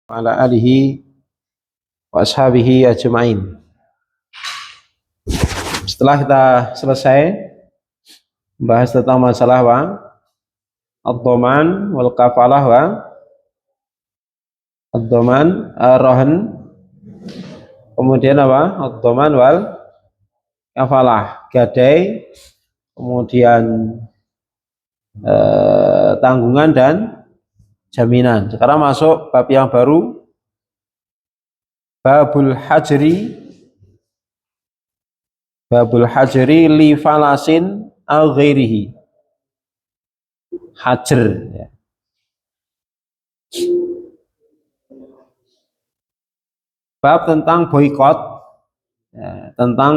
Ala alihi wa ashabihi ajma'in. Setelah kita selesai bahas tentang masalah ad-dhaman wal kafalah ad-dhaman ar-rahan, kemudian ad-dhaman wal kafalah, gadai, kemudian tanggungan dan jaminan. Sekarang masuk bab yang baru, babul hajri li falasin au ghairihi. Hajr ya. Bab tentang boikot ya, tentang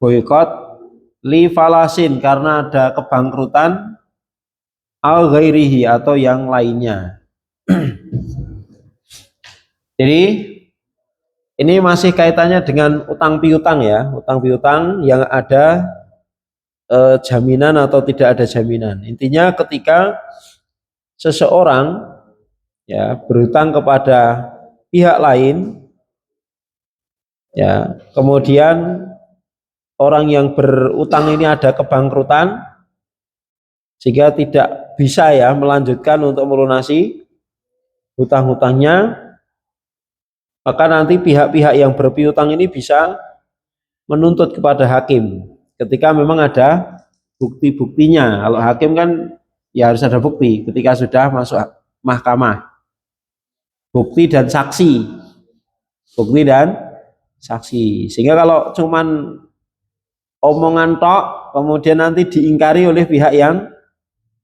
boikot li falasin karena ada kebangkrutan au ghairihi atau yang lainnya. Jadi ini masih kaitannya dengan utang piutang ya, utang piutang yang ada jaminan atau tidak ada jaminan. Intinya ketika seseorang ya berutang kepada pihak lain ya, kemudian orang yang berutang ini ada kebangkrutan sehingga tidak bisa ya melanjutkan untuk melunasi hutang-hutangnya, maka nanti pihak-pihak yang berpiutang ini bisa menuntut kepada hakim ketika memang ada bukti-buktinya. Kalau hakim kan ya harus ada bukti ketika sudah masuk mahkamah, bukti dan saksi, sehingga kalau cuman omongan tok kemudian nanti diingkari oleh pihak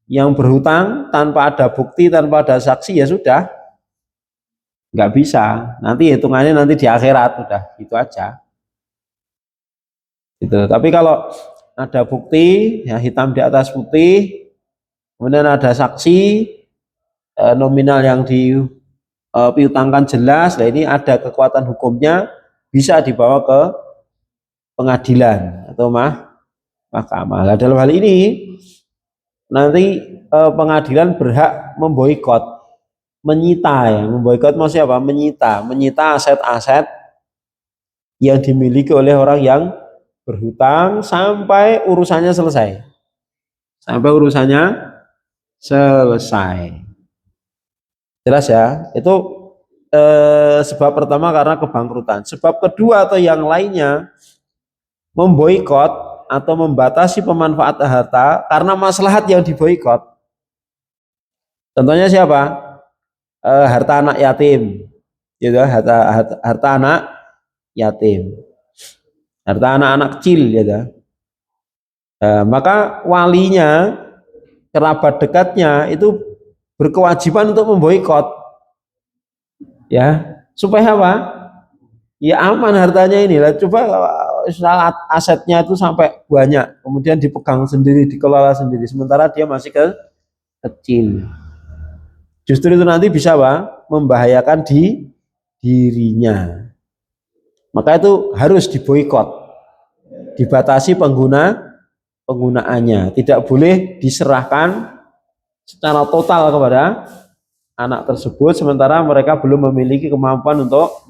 yang berhutang tanpa ada bukti, tanpa ada saksi, ya sudah nggak bisa, nanti hitungannya nanti di akhirat, udah gitu aja gitu. Tapi kalau ada bukti ya, hitam di atas putih, kemudian ada saksi, nominal yang dipiutangkan jelas, nah ini ada kekuatan hukumnya, bisa dibawa ke pengadilan atau mahkamah. Nah, dalam hal ini nanti pengadilan berhak memboikot, menyita ya. Memboikot maksudnya apa? Menyita aset-aset yang dimiliki oleh orang yang berhutang sampai urusannya selesai. Jelas ya? Itu sebab pertama karena kebangkrutan. Sebab kedua atau yang lainnya, memboikot atau membatasi pemanfaatan harta karena maslahat yang diboikot. Contohnya siapa? Harta anak yatim, gitu, harta anak yatim, harta anak-anak kecil, gitu. Maka walinya, kerabat dekatnya itu berkewajiban untuk memboikot, ya, supaya apa? Ya aman hartanya ini lah. Coba asetnya itu sampai banyak, kemudian dipegang sendiri, dikelola sendiri, sementara dia masih kecil. Justru itu nanti bisa membahayakan dirinya. Maka itu harus diboikot, dibatasi penggunaannya, tidak boleh diserahkan secara total kepada anak tersebut sementara mereka belum memiliki kemampuan untuk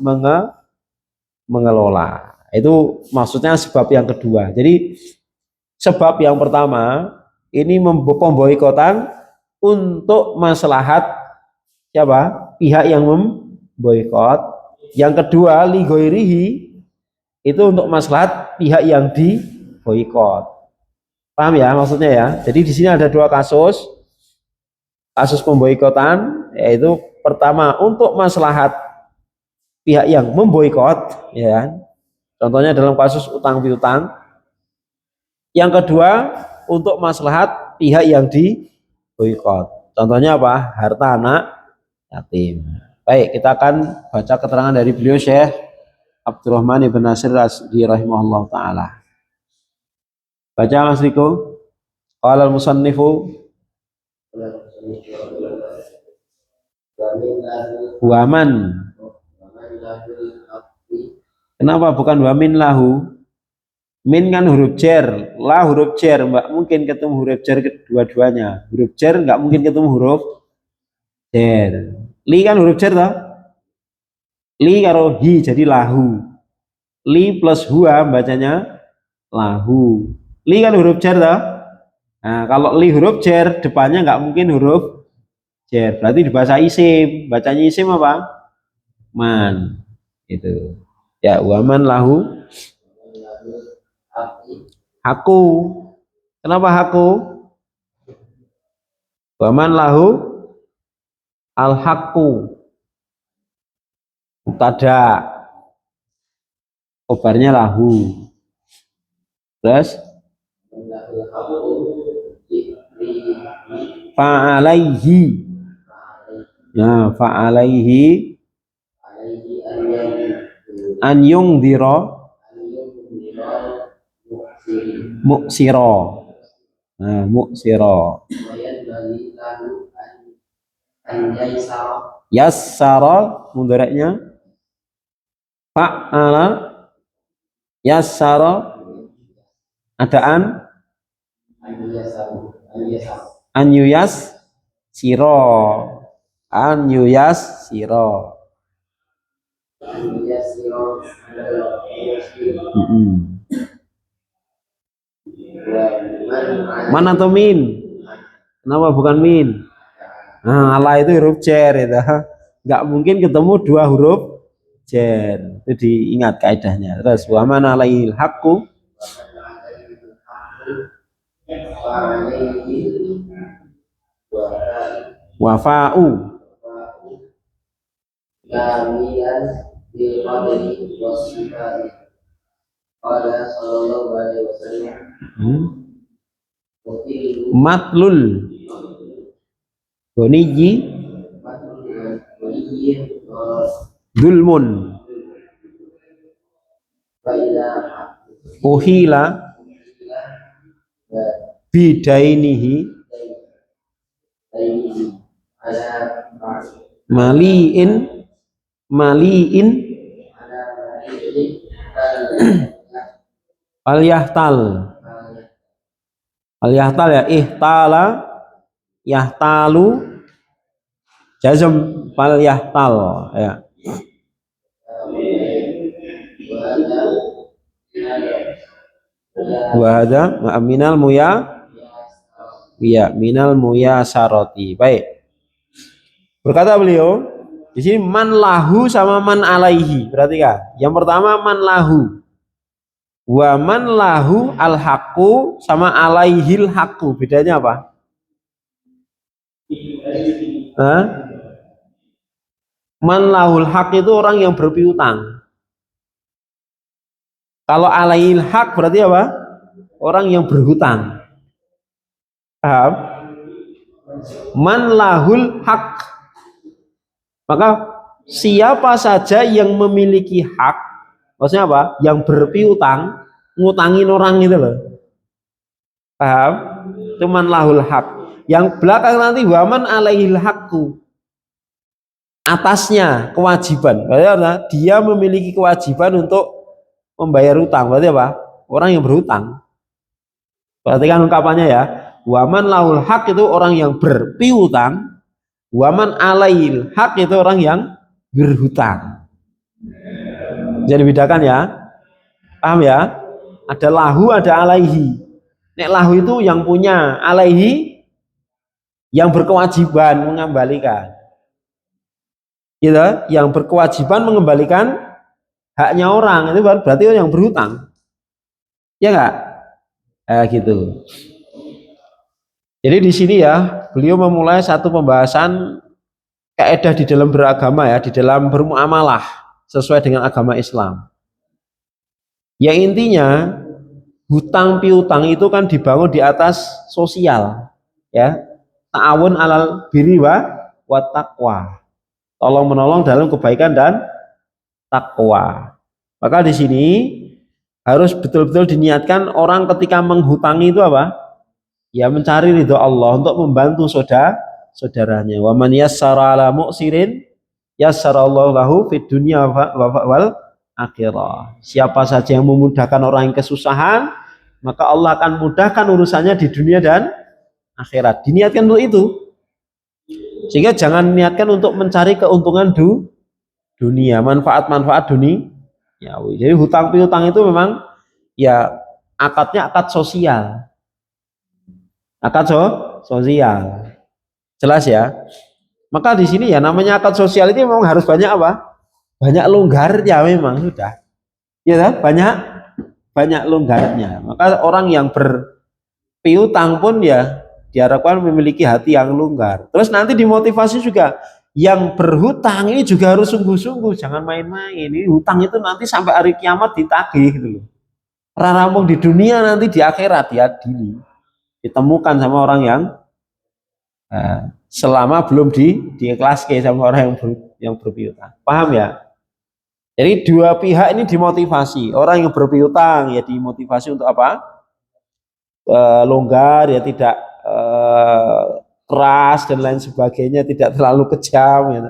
mengelola. Itu maksudnya sebab yang kedua. Jadi sebab yang pertama ini pemboikotan untuk maslahat siapa? Pihak yang memboikot. Yang kedua ligoirihi, itu untuk maslahat pihak yang diboikot. Paham ya maksudnya ya? Jadi di sini ada dua kasus pemboikotan, yaitu pertama untuk maslahat pihak yang memboikot, ya. Contohnya dalam kasus utang piutang. Yang kedua untuk maslahat pihak yang diboikot. Contohnya apa? Harta anak yatim. Baik, kita akan baca keterangan dari beliau Syekh Abdurrahman ibn Nasir Rasdi rahimahullah ta'ala. Baca Mas Riko. Qala al-musannifu waman. Kenapa bukan wamin lahu? Min kan huruf jer, la huruf jer, mbak mungkin ketemu huruf jer kedua-duanya. Huruf jer nggak mungkin ketemu huruf jer. Li kan huruf jer toh? Li karo hi jadi lahu. Li plus huwa bacanya lahu. Li kan huruf jar toh? Nah, kalau li huruf jar depannya nggak mungkin huruf jar. Berarti di bahasa isim, bacanya isim apa? Man. Itu. Ya, waman lahu haku. Kenapa haku? Waman lahu al haku. Mubtada. Kobarnya lahu. Terus fa'alaihi. Ya, fa'alaihi an yungdira muksiro. Nah, muksiro. Yassara mudhari'nya fa'ala yassara adaan an yuyas siro an yuyas siro. Man atau min? Kenapa bukan min? Nah, ala itu huruf jar itu. Nggak mungkin ketemu dua huruf jar. Itu diingat kaidahnya. Terus wa man alaihil haqqu wafa'u kamilan bil qadri wasifati qala sallallahu alaihi wasallam matlul goniji dulmun uhila bidainihi maliin maliin al yahtal ya ihtala yahtalu jazm fal yahtal ya. Wa hadza minal muya ya minal muya saroti. Baik. Berkata beliau, di sini man lahu sama man alaihi. Perhatikan. Yang pertama man lahu. Wa man lahu al haqqu sama alaihil haqqu. Bedanya apa? Hah? Man lahul haq itu orang yang berpiutang. Kalau alaihil haq berarti apa? Orang yang berhutang. Paham? Man lahul haq. Maka siapa saja yang memiliki hak, maksudnya apa? Yang berpiutang, ngutangin orang itu loh. Paham? Cuman lahul hak. Yang belakang nanti waman alaihil haqqu. Atasnya kewajiban. Berarti apa? Dia memiliki kewajiban untuk membayar utang. Berarti apa? Orang yang berhutang. Perhatikan ungkapannya ya. Waman lahul hak itu orang yang berpiutang. Waman alaihil hak itu orang yang berhutang. Jadi bedakan ya. Paham ya? Ada lahu, ada alaihi. Nek lahu itu yang punya, alaihi yang berkewajiban mengembalikan. Gitu, yang berkewajiban mengembalikan haknya orang itu berarti yang berhutang. Ya enggak? Gitu. Jadi di sini ya, beliau memulai satu pembahasan kaidah di dalam beragama ya, di dalam bermuamalah sesuai dengan agama Islam. Yang intinya hutang piutang itu kan dibangun di atas sosial, ya. Ta'awun alal birri wa taqwa. Tolong menolong dalam kebaikan dan takwa. Maka di sini harus betul-betul diniatkan orang ketika menghutangi itu apa? Ya mencari ridho Allah untuk membantu saudaranya. Wa man yassara ala mu'sirin yassarallahu lahu fid dunya wal akhirah. Siapa saja yang memudahkan orang yang kesusahan, maka Allah akan mudahkan urusannya di dunia dan akhirat. Diniatkan untuk itu. Sehingga jangan niatkan untuk mencari keuntungan dunia, manfaat-manfaat dunia. Ya, jadi hutang piutang itu memang ya akadnya akad sosial, akad sosial. Jelas ya. Maka di sini ya namanya akad sosial itu memang harus banyak apa? Banyak longgarnya memang sudah. Ya kan? Banyak longgarnya. Maka orang yang berpiutang pun ya diharapkan memiliki hati yang longgar. Terus nanti dimotivasi juga yang berhutang ini juga harus sungguh-sungguh, jangan main-main. Ini hutang itu nanti sampai hari kiamat ditagih gitu loh. Rampung di dunia nanti di akhirat ya ditemukan sama orang yang selama belum diikhlaskan sama orang yang berpiutang. Paham ya? Jadi dua pihak ini dimotivasi. Orang yang berpiutang ya dimotivasi untuk apa? Longgar ya, tidak keras dan lain sebagainya, tidak terlalu kejam ya.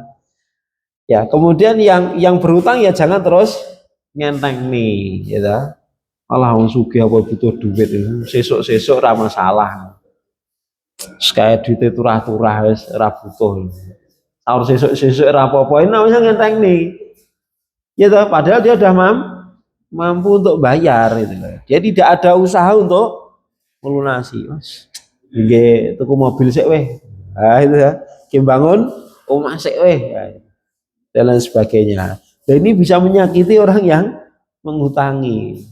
Ya, kemudian yang berhutang ya jangan terus ngenteng nih, ya. Allah wong sugih apa butuh duit itu sesuk-sesuk ora masalah. Sekaya duit itu turah-turah wis ora butuh. Sahur sesuk-sesuk ora apa-apa, ini namanya ngenteng nih. Ya toh, padahal dia sudah mampu untuk bayar itu. Dia tidak ada usaha untuk melunasi. Mas, nggih tuku mobil sik weh. Ah itu ya. Ki bangun omah sik weh. Dan lain sebagainya. Dan ini bisa menyakiti orang yang menghutangi.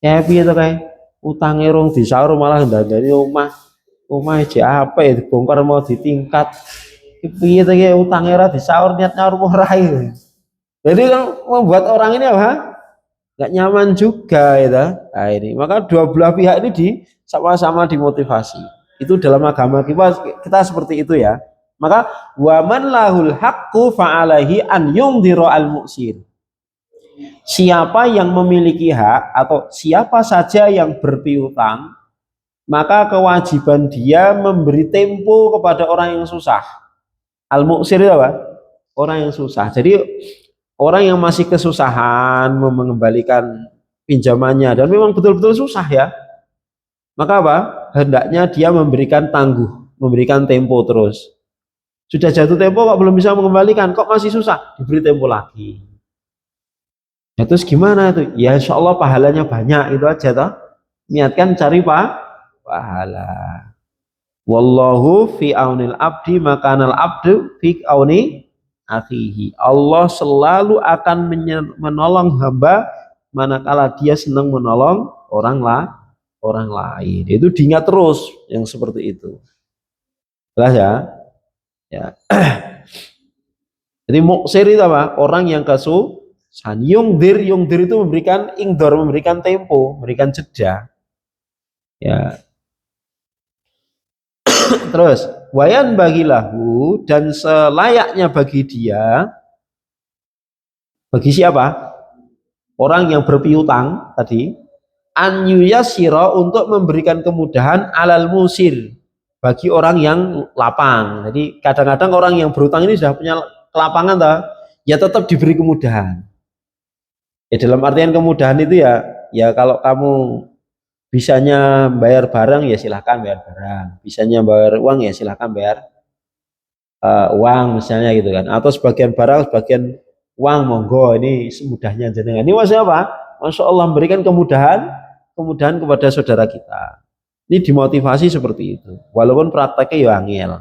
Ya piye to kae? Utange rong disaur malah ndandani omah aja apa ya dibongkar mau ditingkat. Piye to ki utange ora disaur niat nyaur ora. Jadi kan membuat orang ini apa? Nggak nyaman juga ya. Nah, ini maka dua belah pihak ini sama-sama dimotivasi. Itu dalam agama kita seperti itu ya. Maka waman lahul haqqu fa'alaihi an yungdiro al mu'sir. Siapa yang memiliki hak atau siapa saja yang berpiutang, maka kewajiban dia memberi tempo kepada orang yang susah. Al mu'sir itu apa? Orang yang susah. Jadi orang yang masih kesusahan mengembalikan pinjamannya dan memang betul-betul susah ya, maka apa? Hendaknya dia memberikan tangguh, memberikan tempo terus. Sudah jatuh tempo kok belum bisa mengembalikan, kok masih susah, diberi tempo lagi. Ya, terus gimana itu? Ya insya Allah pahalanya banyak, itu aja toh. Niatkan cari pahala. Wallahu fi aunil abdi makanal abdu fi auni akhihi. Allah selalu akan menolong hamba manakala dia senang menolong orang lain. Itu diingat terus yang seperti itu. Jelas ya? Ya. Jadi muksir itu apa? Orang yang kasusahan. Yungdir itu memberikan ingdor, memberikan tempo, memberikan jeda. Ya. Terus wayan bagilahu, dan selayaknya bagi dia, bagi siapa? Orang yang berpiutang tadi, an yuyasira, untuk memberikan kemudahan alal musir, bagi orang yang lapang. Jadi kadang-kadang orang yang berutang ini sudah punya kelapangan toh, ya tetap diberi kemudahan. Ya dalam artian kemudahan itu ya kalau kamu bisanya bayar barang ya silahkan bayar barang, bisanya bayar uang ya silahkan bayar uang misalnya gitu kan, atau sebagian barang sebagian uang monggo, ini semudahnya jenengan. Ini maksudnya apa? Masya Allah memberikan kemudahan kepada saudara kita. Ini dimotivasi seperti itu, walaupun prakteknya ya angel,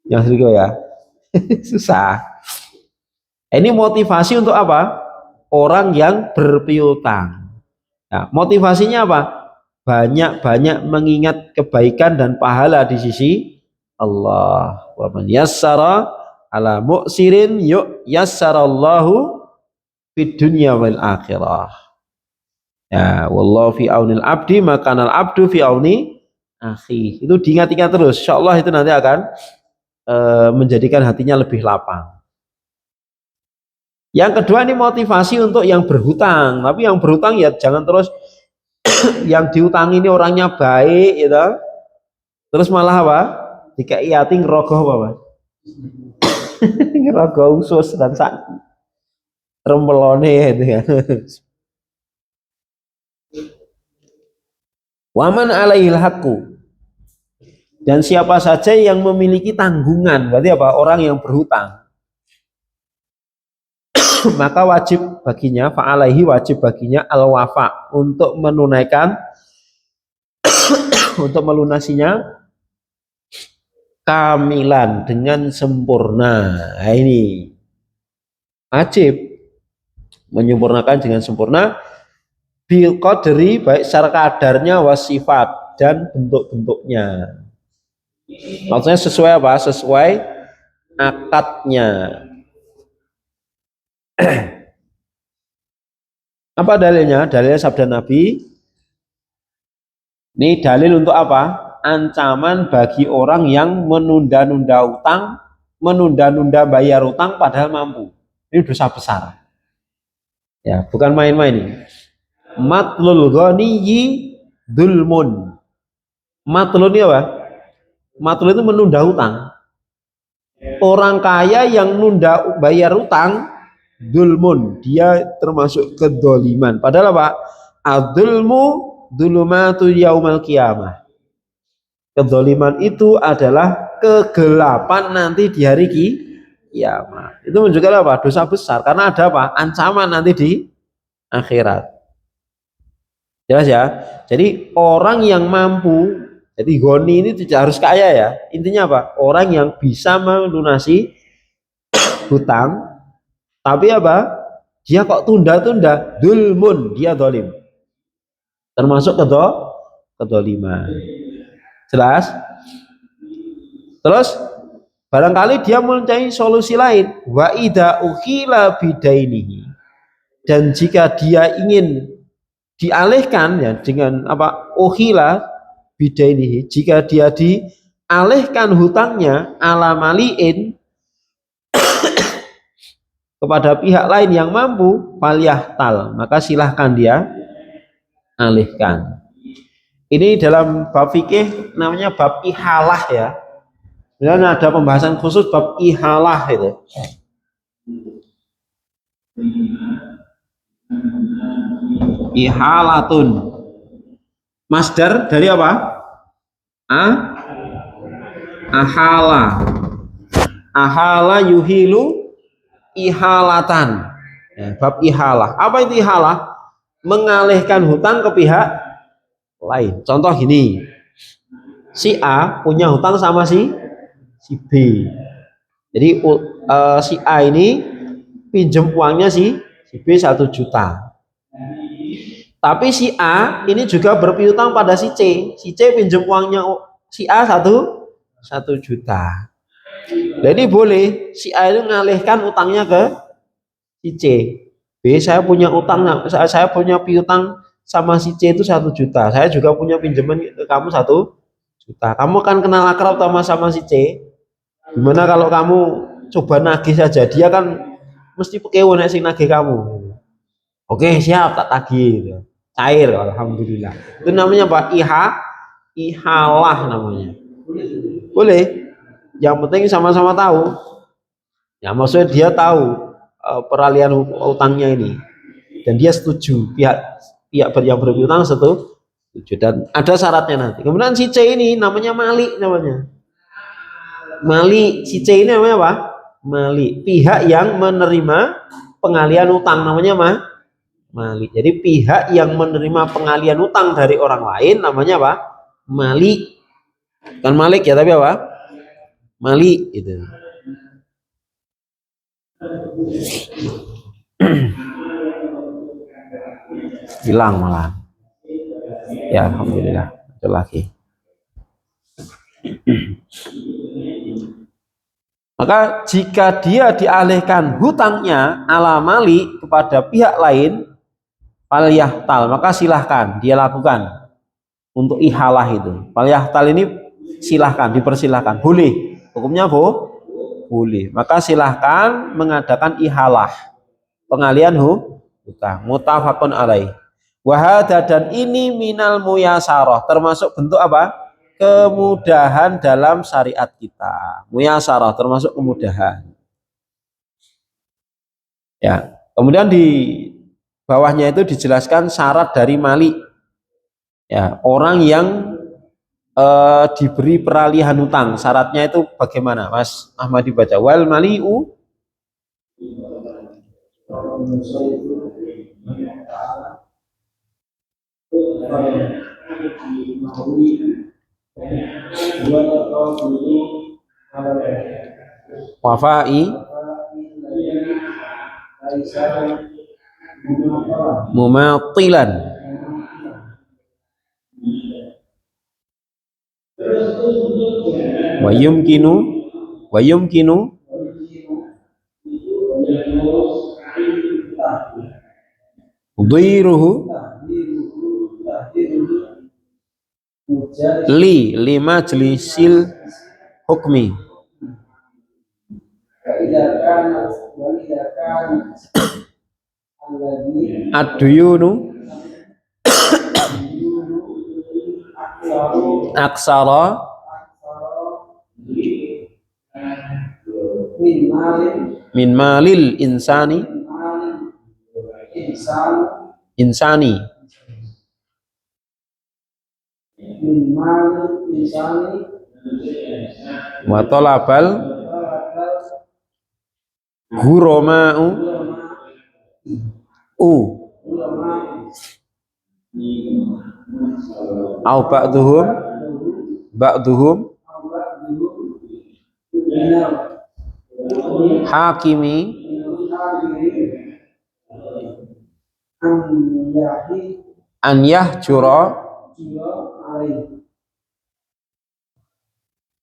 yang sedikit ya susah. Ini motivasi untuk apa? Orang yang berpiutang. Nah, motivasinya apa? Banyak-banyak mengingat kebaikan dan pahala di sisi Allah. Wa man yassara ala mu'sirin yassarallahu fid dunya wal akhirah. Ya, wallahu fi aunil abdi makanal abdu fi auni akhi. Itu diingat-ingat terus. Insyaallah itu nanti akan menjadikan hatinya lebih lapang. Yang kedua ini motivasi untuk yang berhutang, tapi yang berhutang ya jangan terus yang diutang ini orangnya baik gitu. Terus malah apa? Dikai ati ngerogoh apa? Ngerogoh usus dan sak rempelone gitu ya. Waman alaihil haqqu, dan siapa saja yang memiliki tanggungan, berarti apa? Orang yang berhutang. maka wajib baginya, fa'alaihi wajib baginya al-wafa untuk menunaikan untuk melunasinya kamilan dengan sempurna. Nah, ini wajib menyempurnakan dengan sempurna bil qadri, baik secara kadarnya, wasifat dan bentuk-bentuknya. Maksudnya sesuai apa? Sesuai akadnya. Apa dalilnya? Dalilnya sabda Nabi. Ini dalil untuk apa? Ancaman bagi orang yang menunda-nunda utang, menunda-nunda bayar utang padahal mampu. Ini dosa besar. Ya, bukan main-main ini. Matlul ghaniyyi dzulmun. Matlul ini apa? Matlul itu menunda utang. Orang kaya yang nunda bayar utang, dzulmun, dia termasuk kedoliman. Padahal apa? Adzulmu dzulumatu yaumal qiyamah. Kedoliman itu adalah kegelapan nanti di hari kiamat. Itu menunjukkan apa? Dosa besar. Karena ada apa? Ancaman nanti di akhirat. Jelas ya? Jadi orang yang mampu, jadi goni ini tidak harus kaya ya. Intinya apa? Orang yang bisa melunasi hutang, tapi apa? Dia kok tunda-tunda, dulmun, dia dolim. Termasuk kedoliman. Jelas? Terus barangkali dia mencari solusi lain. Wa idza ukhila bidainihi. Dan jika dia ingin dialihkan ya dengan apa? Ukhila bidainihi, jika dia dialihkan hutangnya ala maliin kepada pihak lain yang mampu, falyahtal, maka silahkan dia alihkan. Ini dalam bab fikih namanya bab ihalah ya. Dan ada pembahasan khusus bab ihalah itu. Ihalatun. Masdar dari apa? Ahala. Ahala yuhilu ihalatan. Ya, bab ihalah. Apa itu ihalah? Mengalihkan hutang ke pihak lain. Contoh gini, si A punya hutang sama si B. Jadi si A ini pinjam uangnya si B 1 juta. Tapi si A ini juga berpiutang pada si C. Si C pinjam uangnya si A 1 juta. Jadi boleh si A itu mengalihkan utangnya ke si C. B, saya punya utang, saya punya piutang sama si C itu 1 juta. Saya juga punya pinjaman ke kamu 1 juta. Kamu kan kenal akrab sama si C. Gimana kalau kamu coba nagih saja? Dia kan mesti pekewo nek sing nagih kamu. Oke, siap, tak tagih gitu. Cair, alhamdulillah. Itu namanya apa? Ihalah namanya. Boleh. Yang penting sama-sama tahu. Ya, maksudnya dia tahu peralihan utangnya ini. Dan dia setuju, pihak yang berpiutang setuju, dan ada syaratnya nanti. Kemudian si C ini namanya Mali namanya. Mali, si C ini namanya apa? Mali, pihak yang menerima pengalihan utang namanya Mali. Jadi pihak yang menerima pengalihan utang dari orang lain namanya apa? Mali. Bukan Malik ya, tapi apa? Mali itu. Hilang malah. Ya, alhamdulillah. Itu lagi. Maka jika dia dialihkan hutangnya ala mali kepada pihak lain, falyahtal, maka silahkan dia lakukan untuk ihalah itu. Falyahtal ini silahkan, dipersilahkan, boleh. Hukumnya boleh. Maka silahkan mengadakan ihalah, pengalihan hutang. Muttafaqun alaih. Wahada, dan ini minal muyasarah, termasuk bentuk apa? Kemudahan dalam syariat kita. Muyasarah termasuk kemudahan. Ya. Kemudian di bawahnya itu dijelaskan syarat dari mali. Ya, orang yang diberi peralihan hutang, syaratnya itu bagaimana? Mas Ahmad dibaca. Wal mali'u Wafai mumatilan wayumkinu wayumkinu dhiruhu lima jelisil hukmi ad-duyunu aksara min malil insani wa talabal ghuroma'u au ba'duhum hakimi an yahjura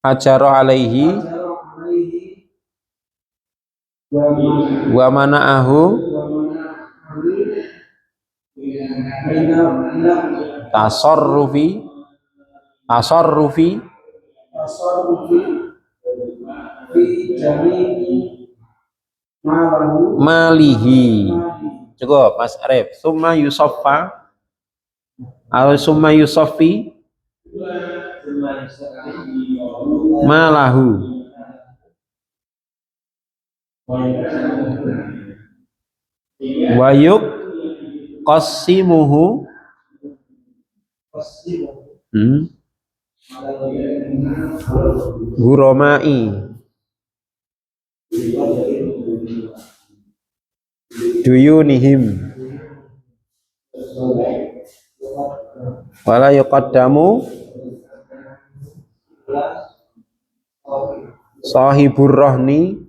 hajara alaihi wa mana'ahu tasarrufi malihi. Cukup Mas Arif. Summa yusaffa atau summa yusaffi malahu wayuk qasimuhu guromai duyunihim wala yuqaddamu sahibur rahni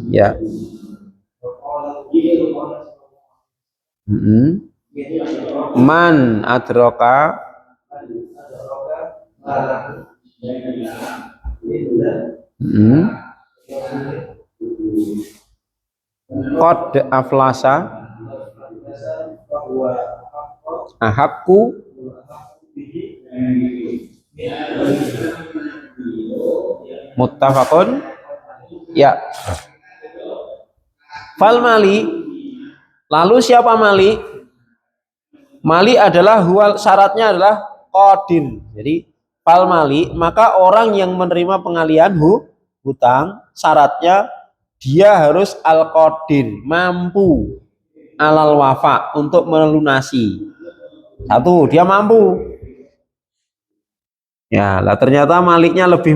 ya man adraka qad aflasa ahakku muttafaqun ya. Fal mali, lalu siapa mali? Mali adalah syaratnya adalah qadir. Jadi fal mali, maka orang yang menerima pengalihan hutang syaratnya dia harus al-qadir, mampu alal wafa untuk melunasi. Satu, dia mampu. Ya, lah ternyata maliknya lebih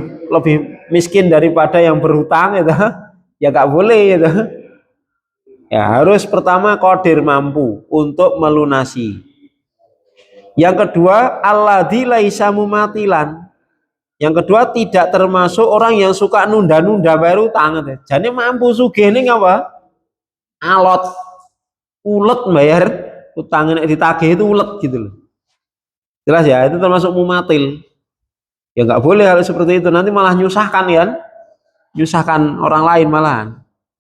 miskin daripada yang berhutang gitu. Ya gak boleh gitu. Ya, harus pertama qadir, mampu untuk melunasi. Yang kedua, alladzi laisa mumatilan. Yang kedua, tidak termasuk orang yang suka nunda-nunda bayar utang. Jadi mampu sugih ini apa? Alot, ulet bayar utang ini ditagih itu ulet gitu loh. Jelas ya, itu termasuk mumatil. Ya nggak boleh hal seperti itu, nanti malah nyusahkan ya, nyusahkan orang lain malahan.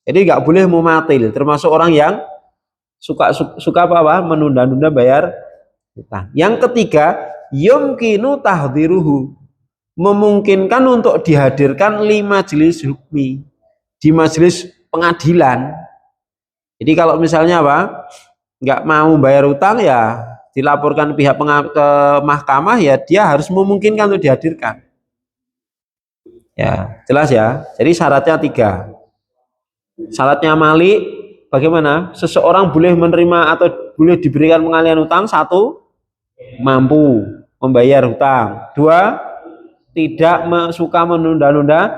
Jadi nggak boleh mumatil, termasuk orang yang suka apa menunda-nunda bayar utang. Yang ketiga, yumkinu tahdiruhu, memungkinkan untuk dihadirkan 5 majelis hukmi di majelis pengadilan. Jadi kalau misalnya apa nggak mau bayar utang ya dilaporkan pihak ke mahkamah, ya dia harus memungkinkan untuk dihadirkan. Ya jelas ya. Jadi syaratnya 3. Syaratnya mali bagaimana? Seseorang boleh menerima atau boleh diberikan pengalihan utang. 1, mampu membayar hutang. 2, tidak suka menunda-nunda.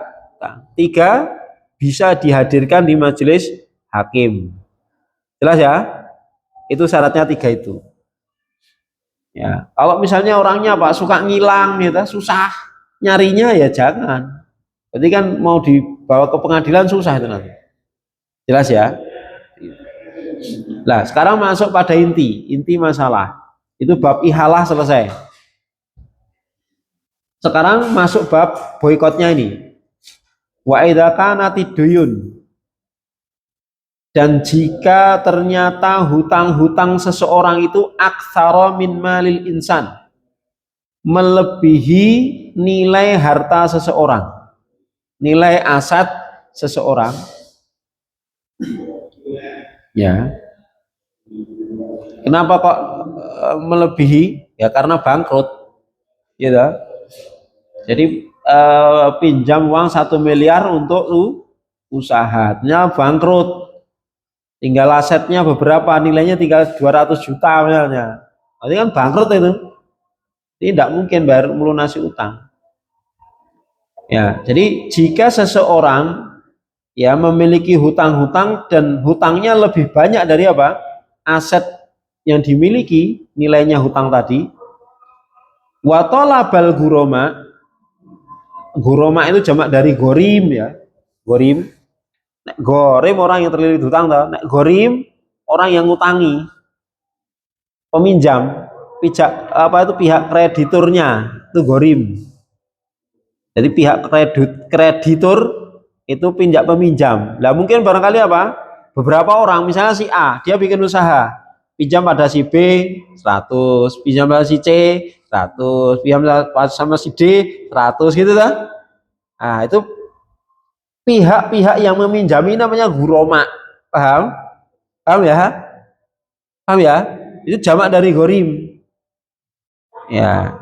3, bisa dihadirkan di majelis hakim. Jelas ya? Itu syaratnya 3 itu. Ya, kalau misalnya orangnya Pak suka ngilang gitu, susah nyarinya ya jangan. Berarti kan mau dibawa ke pengadilan susah itu nanti. Jelas ya? Nah, sekarang masuk pada inti masalah. Itu bab ihalah selesai. Sekarang masuk bab boikotnya ini. Wa idza kanatid duyun. Dan jika ternyata hutang-hutang seseorang itu aktsara min malil insan, melebihi nilai harta seseorang, nilai aset seseorang, ya. Kenapa kok melebihi? Ya karena bangkrut, gitu. Jadi pinjam uang 1 miliar untuk usahanya bangkrut, tinggal asetnya beberapa, nilainya tinggal 200 juta misalnya. Berarti kan bangkrut itu. Tidak mungkin bayar melunasi utang. Ya, jadi jika seseorang ya memiliki hutang-hutang dan hutangnya lebih banyak dari apa? Aset yang dimiliki, nilainya hutang tadi. Wa talabal guroma. Guroma itu jamak dari gorim ya. Gorim. Nek gorim orang yang terlilit hutang toh. Nek gorim orang yang ngutangi. Peminjam, pihak krediturnya itu gorim. Jadi pihak kreditur itu peminjam. Lah mungkin barangkali apa? Beberapa orang, misalnya si A, dia bikin usaha, pinjam pada si B 100, pinjam pada si C 100, pinjam sama si D 100 gitu kan? Nah, itu pihak-pihak yang meminjami namanya guroma. Paham? Paham ya? Paham ya? Itu jamak dari gorim. Ya.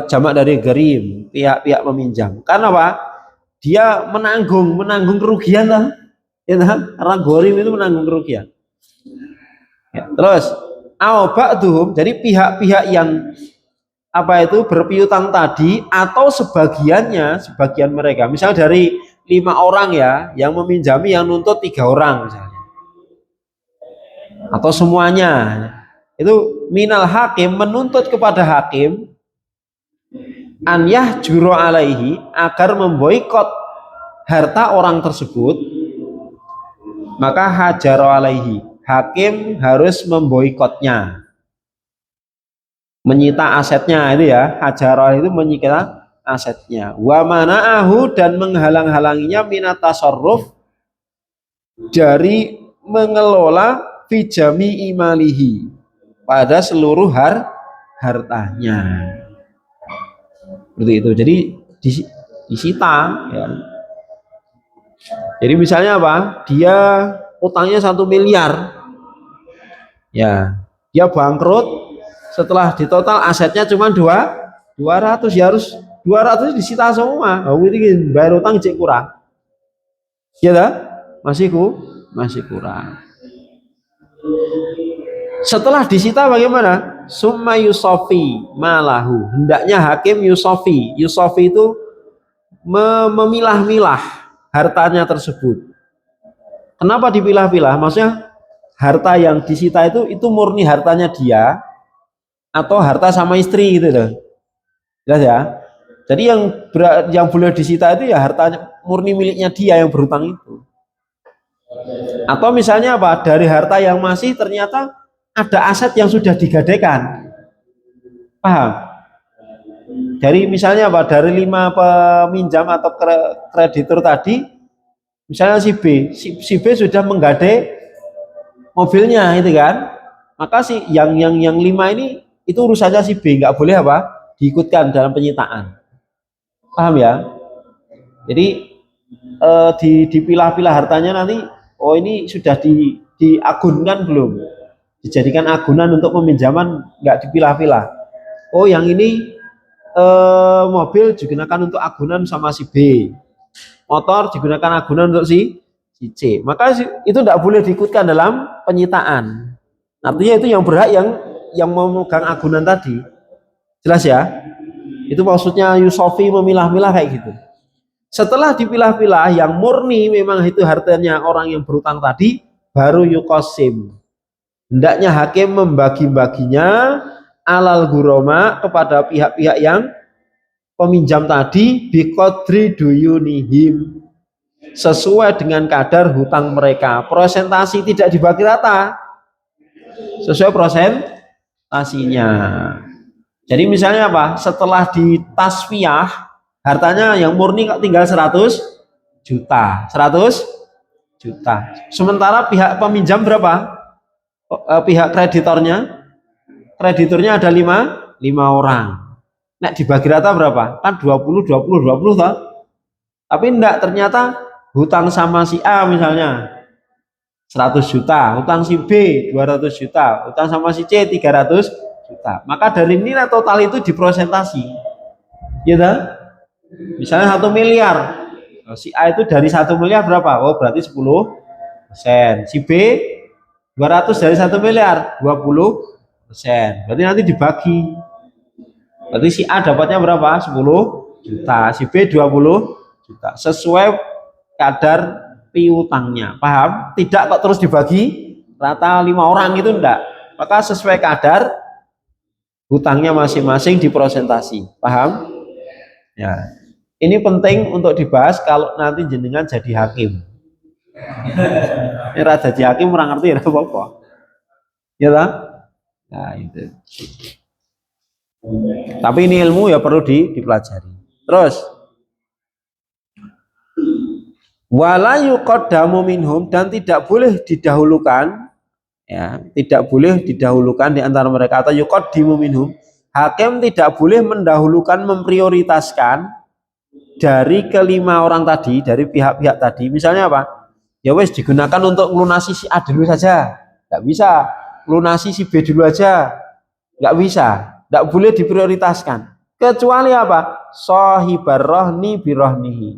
Jamak dari gerim, pihak-pihak meminjam. Karena apa? Dia menanggung kerugian lah. Ya, karena gorim itu menanggung kerugian. Ya, terus ba'duhum, jadi pihak-pihak yang apa itu berpiutang tadi atau sebagian mereka, misalnya dari 5 orang ya yang meminjami, yang nuntut 3 orang misalnya, atau semuanya, itu minal hakim, menuntut kepada hakim an yahjuru alaihi, agar memboikot harta orang tersebut, maka hajar alaihi, hakim harus memboikotnya, menyita asetnya itu ya. Hajar itu menyita asetnya. Wa mana'ahu, dan menghalang-halanginya minat tasarruf, dari mengelola fijami imalihi, pada seluruh hartanya. Seperti itu. Jadi disita ya. Jadi misalnya apa? Dia utangnya 1 miliar. Ya, dia bangkrut, setelah ditotal asetnya cuma 200, ya harus 200 disita semua. Oh, ini bayar utang cek kurang. Ya dah? Masih kurang. Setelah disita bagaimana? Summa yusofi malahu. Hendaknya hakim yusofi. Yusofi itu memilah-milah hartanya tersebut. Kenapa dipilah-pilah? Maksudnya harta yang disita itu murni hartanya dia atau harta sama istri gitu loh. Jelas ya? Jadi yang boleh disita itu ya hartanya murni miliknya dia yang berhutang itu. Atau misalnya apa? Dari harta yang masih ternyata ada aset yang sudah digadaikan. Paham? Dari misalnya apa? Dari 5 peminjam atau kreditur tadi, misalnya si B sudah menggadai mobilnya itu kan, maka yang 5 ini itu urusannya si B, nggak boleh apa? Diikutkan dalam penyitaan. Paham ya? Jadi dipilah-pilah hartanya nanti. Oh, ini sudah diagunkan belum? Dijadikan agunan untuk peminjaman, nggak dipilah-pilah. Oh, yang ini mobil digunakan untuk agunan sama si B, motor digunakan agunan untuk si C. Maka itu tidak boleh diikutkan dalam penyitaan. Artinya itu yang berhak yang memegang agunan tadi. Jelas ya? Itu maksudnya yusofi, memilah-milah kayak gitu. Setelah dipilah-pilah yang murni memang itu hartanya orang yang berutang tadi, baru yukosim. Hendaknya hakim membagi-baginya alal guroma kepada pihak-pihak yang peminjam tadi biqadri duyunihim, sesuai dengan kadar hutang mereka. Prosentasi tidak dibagi rata, sesuai prosentasinya. Jadi misalnya apa? Setelah ditasfiyah, hartanya yang murni kok tinggal 100 juta. 100 juta. Sementara pihak peminjam berapa? Pihak kreditornya ada 5 orang. Nek dibagi rata berapa? Kan 20 20 20 toh. Tapi enggak, ternyata hutang sama si A misalnya 100 juta, hutang si B 200 juta, hutang sama si C 300 juta. Maka dari nilai total itu diprosentasi. Ya toh? Misalnya 1 miliar. Si A itu dari 1 miliar berapa? Oh, berarti 10%. Si B 200 dari 1 miliar 20%. Berarti nanti dibagi. Berarti si A dapatnya berapa? 10 juta. Si B 20 juta. Sesuai kadar piutangnya. Paham? Tidak kok terus dibagi rata 5 orang itu enggak. Maka sesuai kadar hutangnya masing-masing diprosentasi. Paham? Ya. Ini penting untuk dibahas kalau nanti jenengan jadi hakim. Ini raja jadi hakim orang ngerti ya apa-apa. Ya lah? Nah, itu. Tapi ini ilmu ya perlu dipelajari. Terus wala yuqaddamu minhum, dan tidak boleh didahulukan, ya, tidak boleh didahulukan di antara mereka, atau yuqaddimu minhum, hakim tidak boleh mendahulukan, memprioritaskan dari kelima orang tadi, dari pihak-pihak tadi. Misalnya apa? Ya wes digunakan untuk melunasi si A dulu saja, nggak bisa. Lunasi si B dulu aja, nggak bisa. Nggak boleh diprioritaskan. Kecuali apa? Shahibar rohni birohnihi.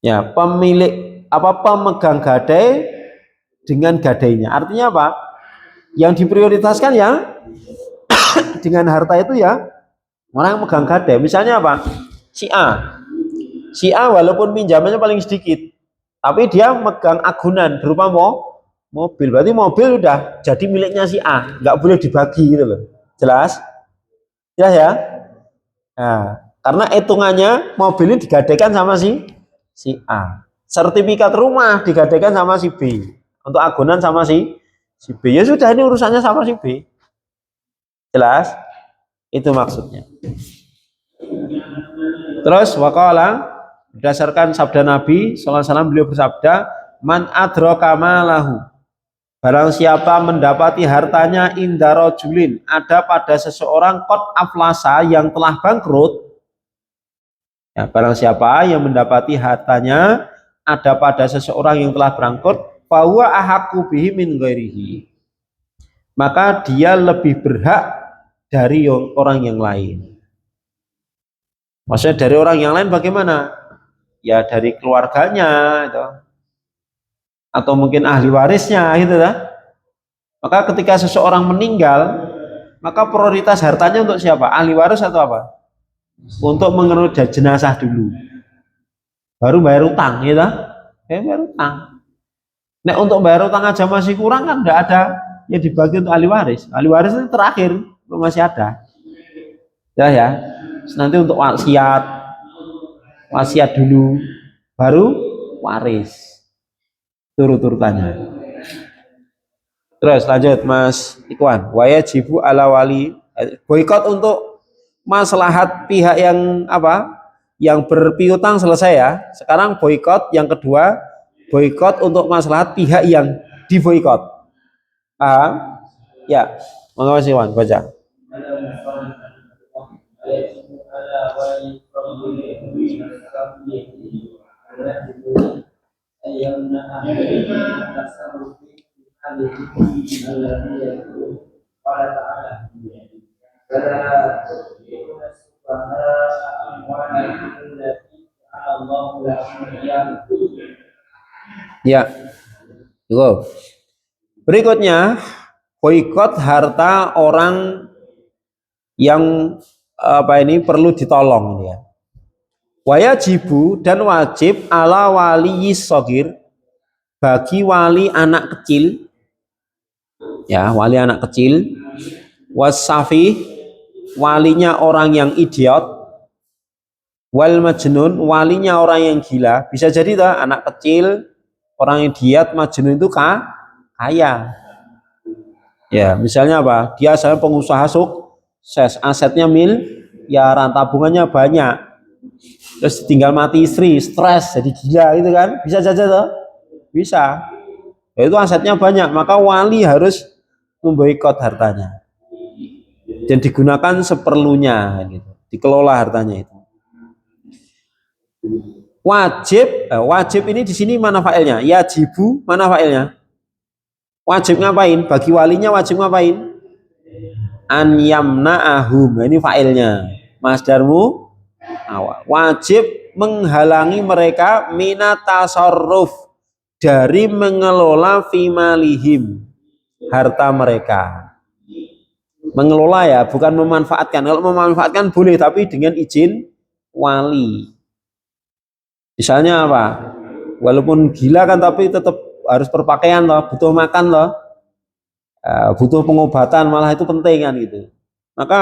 Ya, pemilik pemegang gadai dengan gadainya. Artinya apa? Yang diprioritaskan ya dengan harta itu ya orang yang megang gadai. Misalnya apa? Si A. Si A walaupun pinjamannya paling sedikit, tapi dia megang agunan berupa mobil. Berarti mobil udah jadi miliknya si A, nggak boleh dibagi gitu loh. Jelas? Jelas ya? Nah, karena hitungannya mobil ini digadaikan sama si A. Sertifikat rumah digadaikan sama si B. Untuk agunan sama si B. Ya sudah, ini urusannya sama si B. Jelas? Itu maksudnya. Terus waqala, berdasarkan sabda Nabi sallallahu alaihi wasallam, beliau bersabda, man adraka malahu, barang siapa mendapati hartanya indaro julin, ada pada seseorang, qad aflasa, yang telah bangkrut. Ya, barang siapa yang mendapati hartanya ada pada seseorang yang telah bangkrut, fahuwa ahaqqu bihi min ghairihi, maka dia lebih berhak dari orang yang lain. Maksudnya dari orang yang lain bagaimana? Ya dari keluarganya itu, atau mungkin ahli warisnya gitu lah. Maka ketika seseorang meninggal, maka prioritas hartanya untuk siapa? Ahli waris atau apa? Untuk mengeruk jenazah dulu, baru bayar utang, gitu. Bayar utang. Nah, untuk bayar utang aja masih kurang kan, nggak ada yang dibagi untuk ahli waris. Ahli waris itu terakhir, masih ada. Ya. Nanti untuk wasiat dulu, baru waris. Turut-turutannya. Terus lanjut Mas Ikhwan. Wajibu ala wali, boikot untuk maslahat pihak yang yang berpiutang selesai ya. Sekarang boikot yang kedua, boikot untuk maslahat pihak yang diboikot. Ya, monggo Mas Ikhwan baca. Ya, cukup. Berikutnya, boikot harta orang yang perlu ditolong ya. Wajibu dan wajib ala wali sogir, bagi wali anak kecil, ya wali anak kecil, wasafi, walinya orang yang idiot, wal majnun, walinya orang yang gila. Bisa jadi tuh anak kecil, orang yang idiot, majnun itu kaya. Ya, misalnya apa? Dia adalah pengusaha sukses, asetnya miliaran, tabungannya banyak. Terus tinggal mati istri, stres, jadi gila gitu kan? Bisa saja tuh? Bisa. Ya, itu asetnya banyak, maka wali harus memboikot hartanya dan digunakan seperlunya gitu. Dikelola hartanya itu. Wajib ini di sini mana failnya? Yajibu, mana failnya? Wajib ngapain? Bagi walinya wajib ngapain? An yamna'ahum. Ini failnya. Masdarmu wajib menghalangi mereka minatasarruf, dari mengelola fimalihim, harta mereka. Mengelola ya, bukan memanfaatkan. Kalau memanfaatkan boleh, tapi dengan izin wali. Misalnya apa? Walaupun gila kan, tapi tetap harus berpakaian loh, butuh makan loh, butuh pengobatan, malah itu penting kan gitu. Maka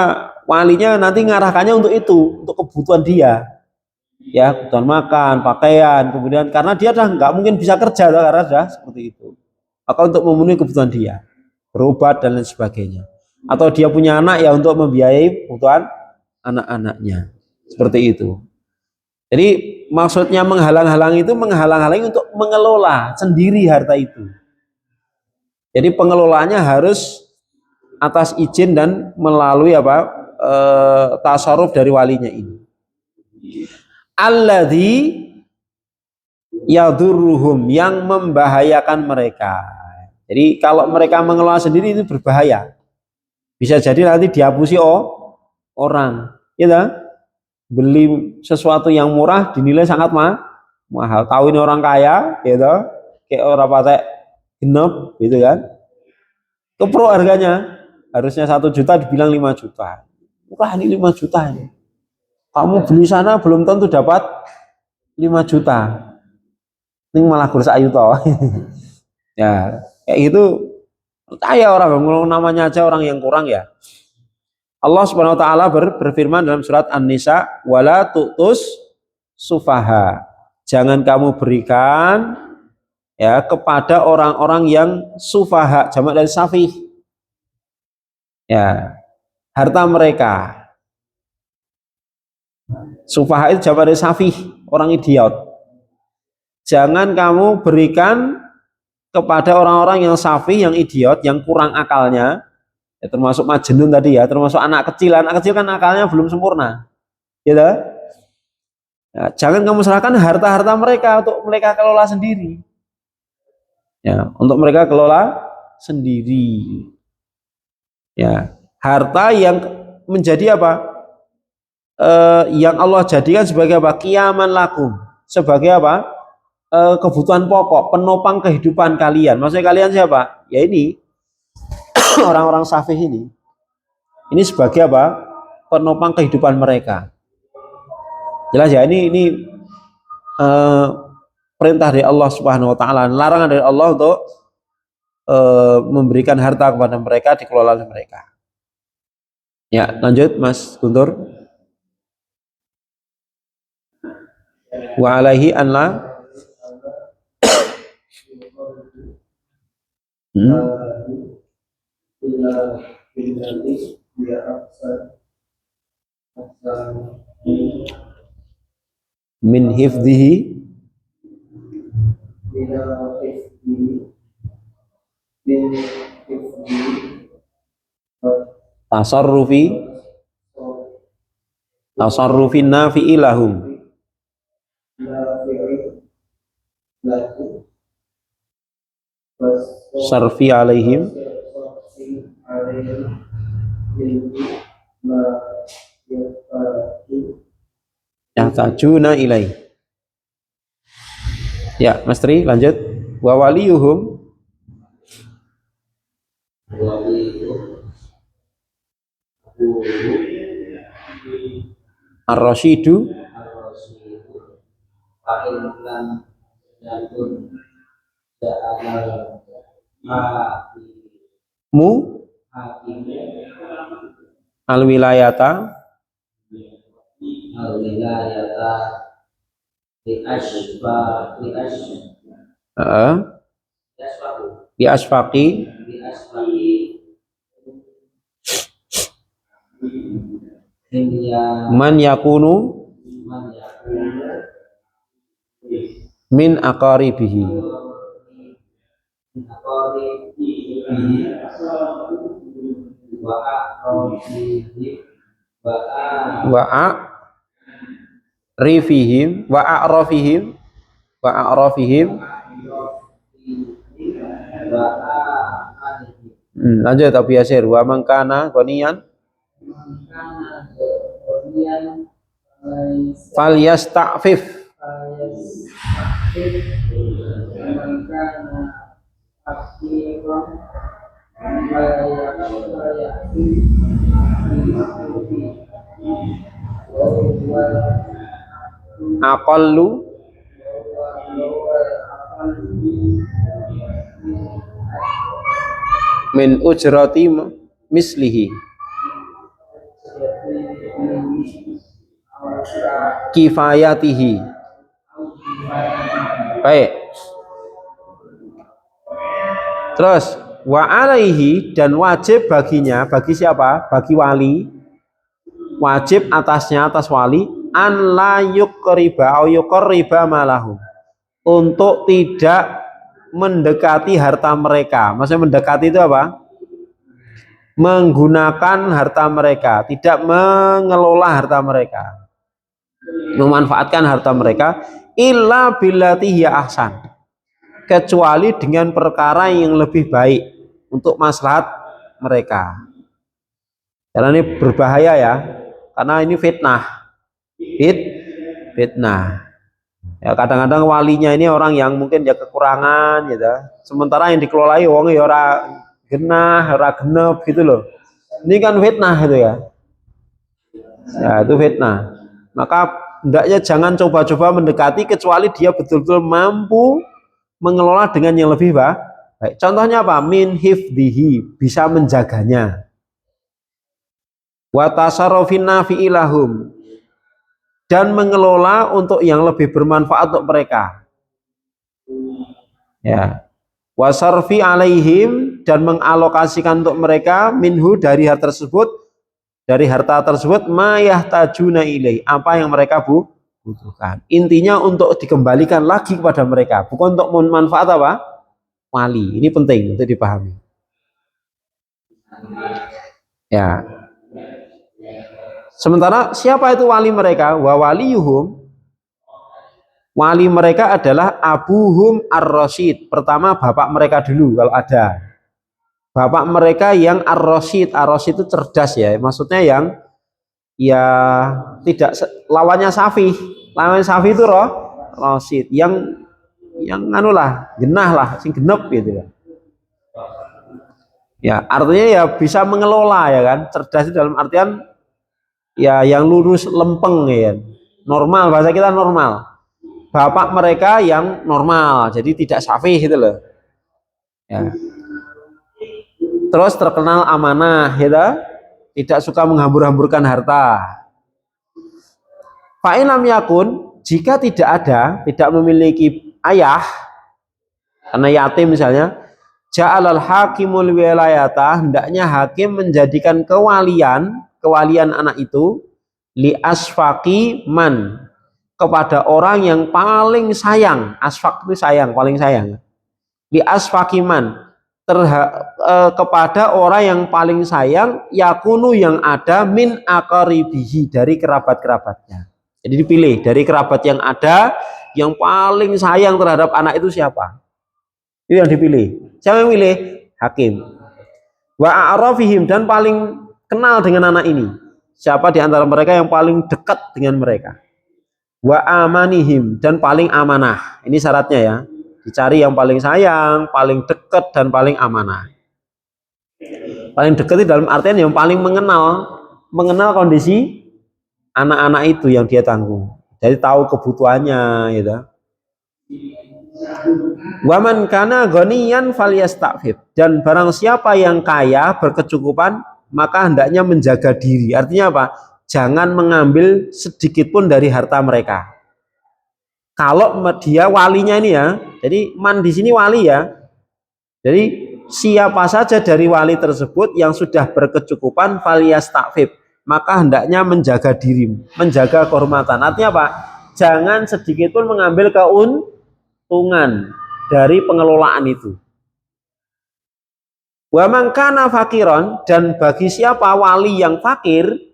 walinya nanti ngarahkannya untuk itu, untuk kebutuhan dia, ya kebutuhan makan, pakaian, kemudian karena dia dah nggak mungkin bisa kerja loh, karena sudah seperti itu. Maka untuk memenuhi kebutuhan dia, berobat dan lain sebagainya. Atau dia punya anak ya untuk membiayai kebutuhan anak-anaknya, seperti itu. Jadi maksudnya menghalang-halangi itu menghalang-halangi untuk mengelola sendiri harta itu. Jadi pengelolaannya harus atas izin dan melalui apa? Tasarruf dari walinya ini. Alladzi yadurruhum, yang membahayakan mereka. Jadi kalau mereka mengelola sendiri itu berbahaya. Bisa jadi nanti dihapusi orang, gitu. Beli sesuatu yang murah dinilai sangat mahal. Tahu ini orang kaya, gitu, kayak orang patek genep, gitu kan. Kepro harganya, harusnya 1 juta dibilang 5 juta. Murah ini 5 juta ini. Kamu beli sana belum tentu dapat 5 juta. Ini malah kurus ayu toh. Ya, kayak gitu. Percaya orang, namanya aja orang yang kurang ya. Allah Subhanahu wa taala berfirman dalam surat An-Nisa, wala tu'tus sufaha. Jangan kamu berikan ya kepada orang-orang yang sufaha, jamak dari safih. Ya, harta mereka. Sufaha itu jamak dari safih, orang idiot. Jangan kamu berikan kepada orang-orang yang safih, yang idiot, yang kurang akalnya. Ya, termasuk majnun tadi ya, termasuk anak kecil kan akalnya belum sempurna, gitu. Ya, jangan kamu serahkan harta-harta mereka untuk mereka kelola sendiri, ya, untuk mereka kelola sendiri, ya. Harta yang menjadi apa? Yang Allah jadikan sebagai apa? Qiyaman lakum, sebagai apa? Kebutuhan pokok, penopang kehidupan kalian. Maksudnya kalian siapa? Ya ini orang-orang safih ini. Ini sebagai apa? Penopang kehidupan mereka. Jelas ya, ini perintah dari Allah Subhanahu wa taala, larangan dari Allah untuk memberikan harta kepada mereka, dikelola oleh mereka. Ya, lanjut Mas Guntur. Wa alaihi an la min hifdhihi tasarrufi nafi'i lahum, sarfi alaihim yahtajuna ilaih. Ya, Mas Tri, lanjut. Wa waliyuhum ar-rasyidu mu al wilayata di asfaqi man yakunu min aqaribihi wa a'rifihim wa a'rafihim wa a'rafihim. Lanjut Abu Yasir, wa man kana ghaniyan falyasta'fif aqallu min ujrati mislihi kifayatihi. Baik. Terus wa alaihi, dan wajib baginya, bagi siapa? Bagi wali. Wajib atasnya, atas wali, an la yuqriba au yuqriba malahu, untuk tidak mendekati harta mereka. Maksudnya mendekati itu apa? Menggunakan harta mereka, tidak mengelola harta mereka, memanfaatkan harta mereka, illa billati hiya ahsan, kecuali dengan perkara yang lebih baik untuk maslahat mereka. Karena ini berbahaya ya, karena ini fitnah. Fitnah. Ya, kadang-kadang walinya ini orang yang mungkin ya kekurangan gitu. Sementara yang dikelolai wong ya ora genah, ora genep gitu loh. Ini kan fitnah itu ya. Ya, itu fitnah. Maka hendaknya jangan coba-coba mendekati kecuali dia betul-betul mampu mengelola dengan yang lebih baik. Contohnya apa? Min hifdihi, bisa menjaganya. Wa tasarrufin nafi'i lahum, dan mengelola untuk yang lebih bermanfaat untuk mereka. Ya. Wasarfi alaihim, dan mengalokasikan untuk mereka minhu, dari harta tersebut ma yahtajuna ilaih, apa yang mereka butuhkan. Intinya untuk dikembalikan lagi kepada mereka, bukan untuk manfaat apa? Wali. Ini penting untuk dipahami. Ya. Sementara siapa itu wali mereka? Wa waliyuhum, wali mereka adalah abuhum ar-rasyid. Pertama bapak mereka dulu kalau ada. Bapak mereka yang ar-rasyid. Ar-rasyid itu cerdas ya. Maksudnya yang ya tidak lawannya safi. Lawannya safi itu rasyid. Yang anulah, genah lah, sing genep gitu ya. Ya, artinya ya bisa mengelola ya kan. Cerdas itu dalam artian ya yang lurus lempeng ya. Normal, bahasa kita normal. Bapak mereka yang normal, jadi tidak safih gitu loh. Ya. Terus terkenal amanah, gitu. Tidak suka menghambur-hamburkan harta. Fa'inam yakun, jika tidak memiliki ayah, karena yatim misalnya, ja'alal hakimul wilayata, hendaknya hakim menjadikan kewalian anak itu li asfaqi man, kepada orang yang paling sayang. Asfaq itu sayang, paling sayang. Li asfaqi man, kepada orang yang paling sayang, yakunu, yang ada, min aqaribihi, dari kerabat-kerabatnya. Jadi dipilih dari kerabat yang ada, yang paling sayang terhadap anak itu siapa? Itu yang dipilih. Siapa yang pilih? Hakim. Wa a'rafihim, dan paling kenal dengan anak ini. Siapa di antara mereka yang paling dekat dengan mereka? Wa amanihim, dan paling amanah. Ini syaratnya ya. Dicari yang paling sayang, paling dekat, dan paling amanah. Paling dekat itu dalam artian yang paling mengenal kondisi anak-anak itu yang dia tanggung. Jadi tahu kebutuhannya gitu. Waman kana ghaniyan falyastafif, dan barang siapa yang kaya berkecukupan maka hendaknya menjaga diri. Artinya apa? Jangan mengambil sedikit pun dari harta mereka. Kalau dia walinya ini ya, jadi man di sini wali ya. Jadi siapa saja dari wali tersebut yang sudah berkecukupan falyastafif, maka hendaknya menjaga diri, menjaga kehormatan. Artinya apa? Jangan sedikit pun mengambil keuntungan dari pengelolaan itu. Wa man kana fakiron, dan bagi siapa wali yang fakir,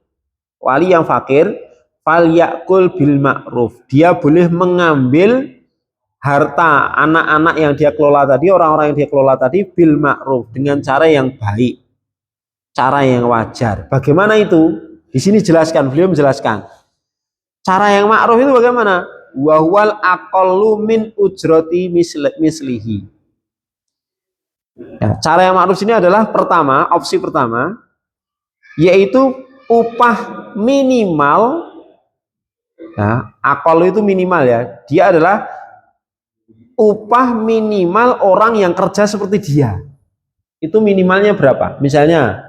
falyakul bil ma'ruf, dia boleh mengambil harta anak-anak yang dia kelola tadi, orang-orang yang dia kelola tadi, bil ma'ruf, dengan cara yang baik, cara yang wajar. Bagaimana itu? Di sini jelaskan, beliau menjelaskan cara yang ma'ruf itu bagaimana? Wahwal aqallu min ujrati mislihi. Ya, cara yang ma'ruf ini adalah pertama, opsi pertama, yaitu upah minimal. Nah, akal itu minimal ya. Dia adalah upah minimal orang yang kerja seperti dia. Itu minimalnya berapa? Misalnya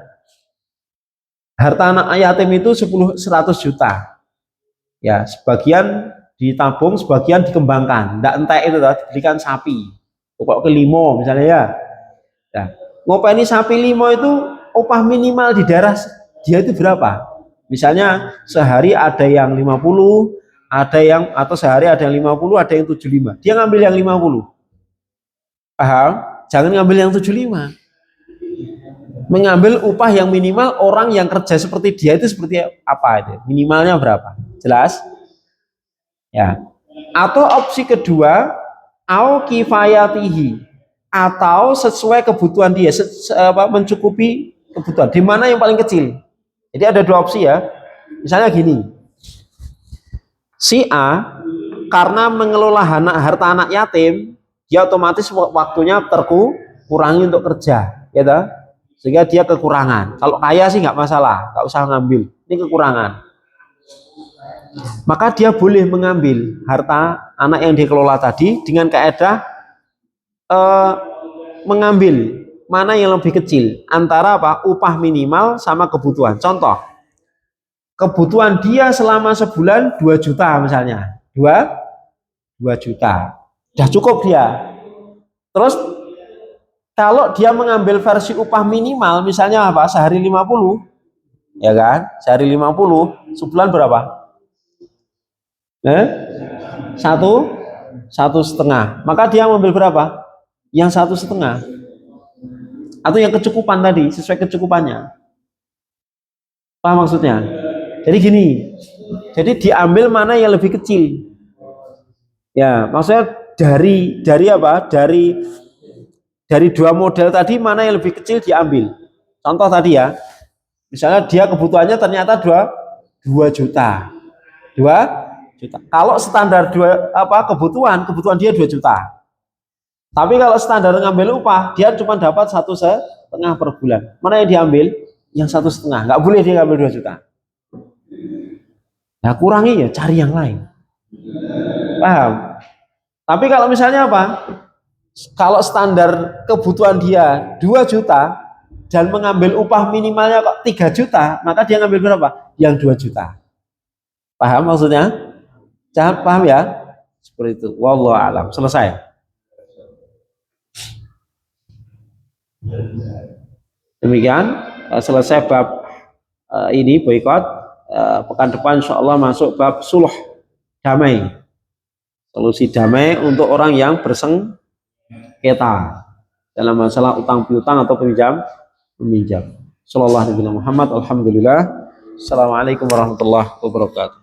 harta anak yatim itu 100 juta. Ya, sebagian ditabung, sebagian dikembangkan. Ndak entek itu dibelikan sapi. Pokok kelimo misalnya ya. Nah, ngopeni sapi limo itu upah minimal di daerah dia itu berapa? Misalnya sehari ada yang 50, ada yang, atau sehari ada yang 50, ada yang 75. Dia ngambil yang 50. Paham? Jangan ngambil yang 75. Mengambil upah yang minimal orang yang kerja seperti dia itu seperti apa itu? Minimalnya berapa? Jelas? Ya. Atau opsi kedua, au kifayatihi, atau sesuai kebutuhan dia, mencukupi kebutuhan. Di mana yang paling kecil? Jadi ada dua opsi ya. Misalnya gini, si A karena mengelola harta anak yatim, dia otomatis waktunya terkurangi untuk kerja, ya toh? Sehingga dia kekurangan. Kalau kaya sih nggak masalah, nggak usah ngambil. Ini kekurangan. Maka dia boleh mengambil harta anak yang dikelola tadi dengan kaidah mengambil mana yang lebih kecil antara apa? Upah minimal sama kebutuhan. Contoh, kebutuhan dia selama sebulan 2 juta misalnya. 2 juta. Sudah cukup dia. Terus kalau dia mengambil versi upah minimal misalnya apa? Sehari 50, ya kan? Sehari 50, sebulan berapa? Satu setengah. Maka dia mengambil berapa? Yang 1,5. Atau yang kecukupan tadi, sesuai kecukupannya. Paham maksudnya? Jadi gini, jadi diambil mana yang lebih kecil. Ya, maksudnya dari apa? Dari dua model tadi mana yang lebih kecil diambil. Contoh tadi ya, misalnya dia kebutuhannya ternyata 2 juta. 2 juta. Kalau standar kebutuhan dia 2 juta. Tapi kalau standar ngambil upah, dia cuma dapat 1,5 per bulan. Mana yang diambil? Yang 1,5. Nggak boleh dia ngambil 2 juta. Nah, kurangi ya, cari yang lain. Paham? Tapi kalau misalnya apa? Kalau standar kebutuhan dia 2 juta dan mengambil upah minimalnya kok 3 juta, maka dia ngambil berapa? Yang 2 juta. Paham maksudnya? Jangan paham ya? Seperti itu. Wallahu a'lam. Selesai. Demikian selesai bab ini boikot. Pekan depan insya Allah masuk bab sulh, damai, solusi damai untuk orang yang bersengketa dalam masalah utang piutang atau peminjam. Sallallahu alaihi Muhammad. Alhamdulillah. Assalamualaikum warahmatullahi wabarakatuh.